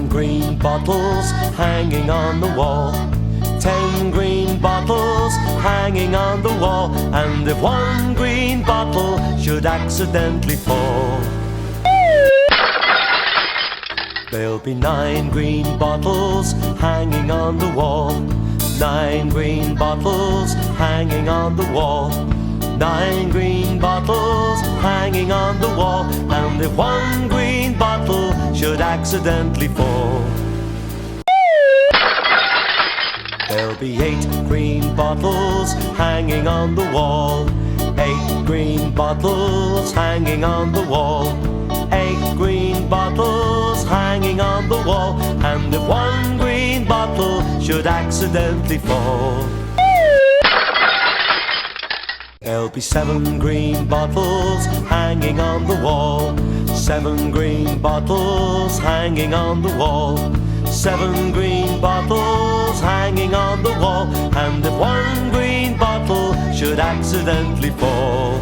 green bottles hanging on the wall. 10 green bottles hanging on the wall. And if one green bottle should accidentally fall, there'll be 9 green bottles hanging on the wall. 9 green bottles hanging on the wall. 9 green bottles hanging on the wall. And if one green bottle should accidentally fall, there'll be 8 green bottles hanging on the wall. 8 green bottles hanging on the wall. 8 green bottles hanging on the wall. And if one green bottle should accidentally fall, there'll be 7 green bottles hanging on the wall. 7 green bottles hanging on the wall. 7 green bottles hanging on the wall. And if one green bottle should accidentally fall,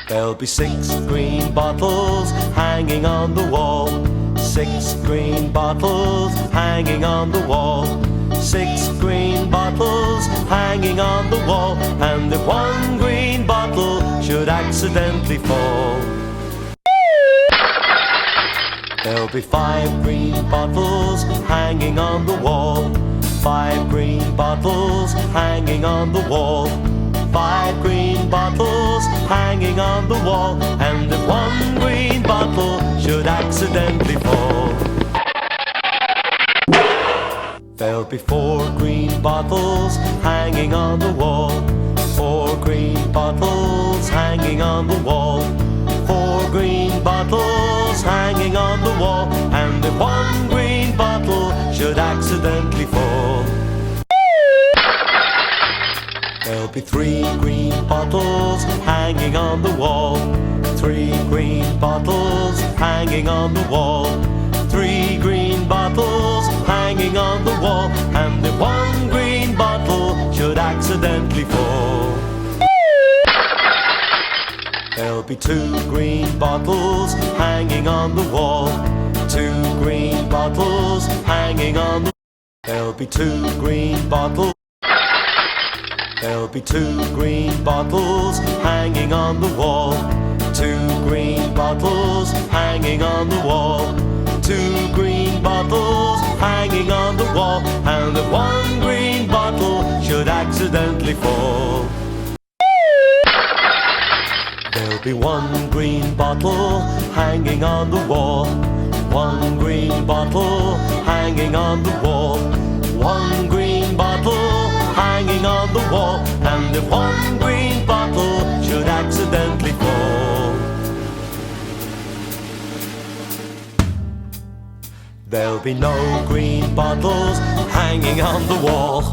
there'll be 6 green bottles hanging on the wall. 6 green bottles hanging on the wall. 6 green bottles hanging on the wall. And if one green bottle should accidentally fall, there'll be 5 green bottles hanging on the wall. 5 green bottles hanging on the wall. 5 green bottles hanging on the wall. And if one green bottle should accidentally fall, there'll be 4 green bottles hanging on the wall. 4 green bottles hanging on the wall. 4 green bottles hanging on the wall. And if one green bottle should accidentally fall, there'll be 3 green bottles hanging on the wall. 3 green bottles hanging on the wall. 3 green bottles hanging on the wall. And if one green bottle should accidentally fall, there'll be 2 green bottles hanging on the wall. 2 green bottles hanging on the wall. There'll be 2 green bottles. There'll be 2 green bottles hanging on the wall. 2 green bottles hanging on the wall. 2 green bottles hanging on the wall. And if one green bottle should accidentally fall, there'll be 1 green bottle hanging on the wall. 1 green bottle hanging on the wall. 1 green bottle hanging on the wall. And if one green bottle should accidentally fall, there'll be no green bottles hanging on the wall.